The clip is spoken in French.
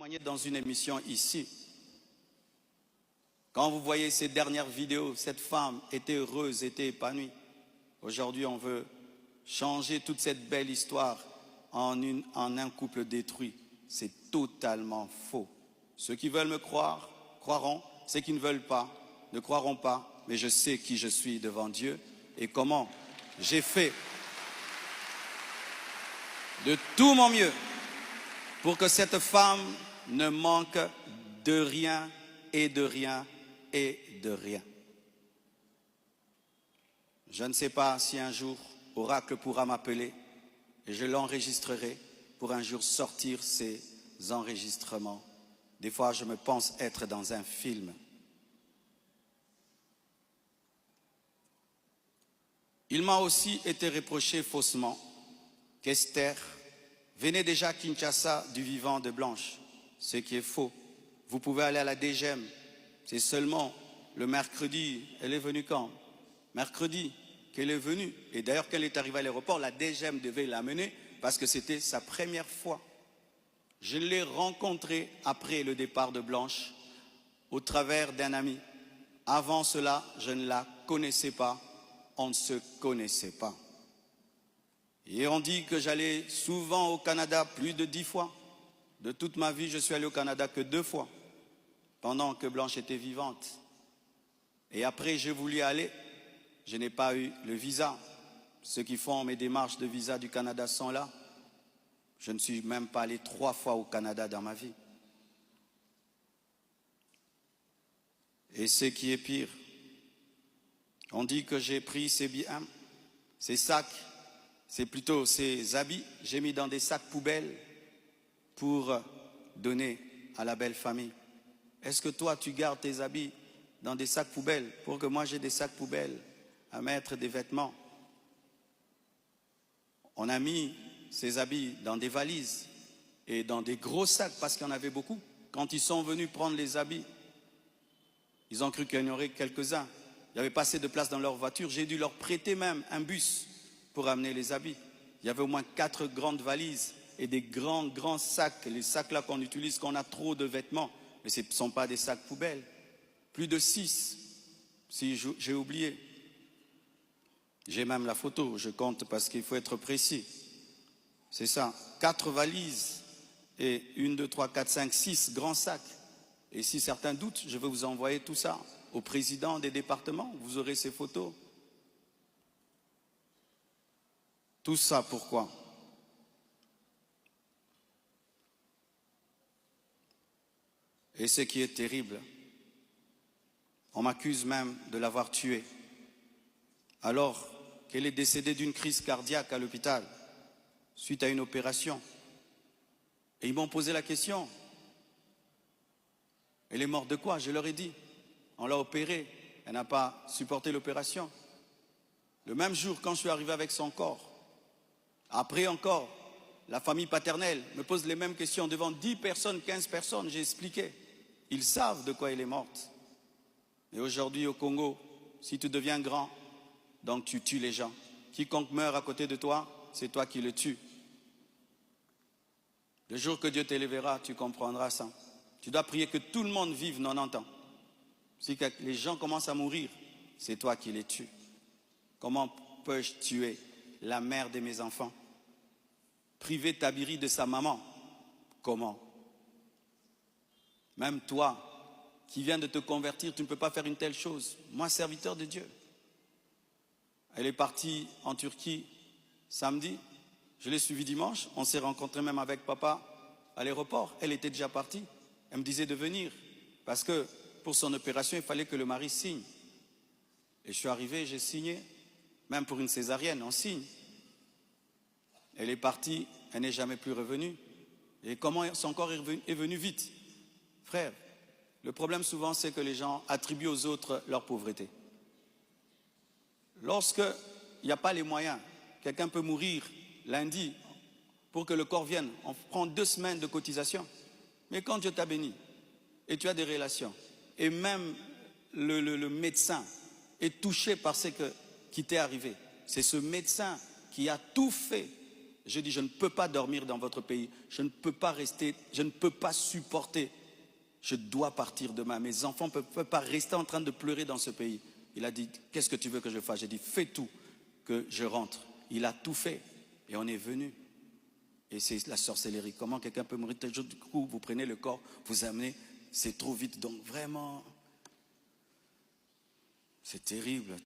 témoigné dans une émission ici. Quand vous voyez ces dernières vidéos, cette femme était heureuse, était épanouie. Aujourd'hui, on veut changer toute cette belle histoire en un couple détruit. C'est totalement faux. Ceux qui veulent me croire, croiront. Ceux qui ne veulent pas, ne croiront pas. Mais je sais qui je suis devant Dieu et comment j'ai fait de tout mon mieux pour que cette femme ne manque de rien et de rien et de rien. Je ne sais pas si un jour Oracle pourra m'appeler et je l'enregistrerai pour un jour sortir ces enregistrements. Des fois, je me pense être dans un film. Il m'a aussi été reproché faussement qu'Esther venait déjà à Kinshasa du vivant de Blanche, ce qui est faux. Vous pouvez aller à la DGM, c'est seulement le mercredi. Elle est venue quand? Mercredi qu'elle est venue. Et d'ailleurs, quand elle est arrivée à l'aéroport, la DGM devait l'amener parce que c'était sa première fois. Je l'ai rencontrée après le départ de Blanche au travers d'un ami. Avant cela, je ne la connaissais pas. On ne se connaissait pas. Et on dit que j'allais souvent au Canada plus de 10 fois. De toute ma vie, je suis allé au Canada que 2 fois, pendant que Blanche était vivante. Et après, j'ai voulu aller, je n'ai pas eu le visa. Ceux qui font mes démarches de visa du Canada sont là. Je ne suis même pas allé 3 fois au Canada dans ma vie. Et ce qui est pire, on dit que j'ai pris ces biens, ces sacs, c'est plutôt ces habits, j'ai mis dans des sacs poubelles pour donner à la belle famille. Est-ce que toi, tu gardes tes habits dans des sacs poubelles pour que moi j'ai des sacs poubelles à mettre des vêtements? On a mis ces habits dans des valises et dans des gros sacs parce qu'il y en avait beaucoup. Quand ils sont venus prendre les habits, ils ont cru qu'il y en aurait quelques-uns. Il n'y avait pas assez de place dans leur voiture. J'ai dû leur prêter même un bus pour amener les habits. Il y avait au moins 4 grandes valises et des grands sacs. Les sacs là qu'on utilise quand on a trop de vêtements. Mais ce ne sont pas des sacs poubelles. Plus de 6, si j'ai oublié. J'ai même la photo, je compte parce qu'il faut être précis. C'est ça, 4 valises et 1, 2, 3, 4, 5, 6 grands sacs. Et si certains doutent, je vais vous envoyer tout ça au président des départements. Vous aurez ces photos. Tout ça, pourquoi? Et ce qui est terrible, on m'accuse même de l'avoir tuée, alors qu'elle est décédée d'une crise cardiaque à l'hôpital, suite à une opération. Et ils m'ont posé la question. Elle est morte de quoi? Je leur ai dit. On l'a opérée. Elle n'a pas supporté l'opération. Le même jour, quand je suis arrivé avec son corps, après encore, la famille paternelle me pose les mêmes questions devant 10 personnes, 15 personnes. J'ai expliqué. Ils savent de quoi elle est morte. Et aujourd'hui, au Congo, si tu deviens grand, donc tu tues les gens. Quiconque meurt à côté de toi, c'est toi qui le tues. Le jour que Dieu t'élèvera, tu comprendras ça. Tu dois prier que tout le monde vive 90 ans. Si les gens commencent à mourir, c'est toi qui les tues. Comment peux-je tuer la mère de mes enfants? Priver Tabiri de sa maman? Comment? Même toi, qui viens de te convertir, tu ne peux pas faire une telle chose. Moi, serviteur de Dieu. Elle est partie en Turquie samedi. Je l'ai suivie dimanche. On s'est rencontrés même avec papa à l'aéroport. Elle était déjà partie. Elle me disait de venir parce que pour son opération, il fallait que le mari signe. Et je suis arrivé, j'ai signé. Même pour une césarienne, on signe. Elle est partie, elle n'est jamais plus revenue. Et comment son corps est venu vite? Frère, le problème souvent, c'est que les gens attribuent aux autres leur pauvreté. Lorsqu'il n'y a pas les moyens, quelqu'un peut mourir lundi pour que le corps vienne. On prend 2 semaines de cotisation. Mais quand Dieu t'a béni et tu as des relations, et même le médecin est touché par ce qui t'est arrivé, c'est ce médecin qui a tout fait. Je dis, je ne peux pas dormir dans votre pays. Je ne peux pas rester, je ne peux pas supporter. Je dois partir demain. Mes enfants ne peuvent pas rester en train de pleurer dans ce pays. Il a dit, qu'est-ce que tu veux que je fasse? J'ai dit, fais tout, que je rentre. Il a tout fait. Et on est venu. Et c'est la sorcellerie. Comment quelqu'un peut mourir? Du coup, vous prenez le corps, vous amenez, c'est trop vite. Donc vraiment, c'est terrible.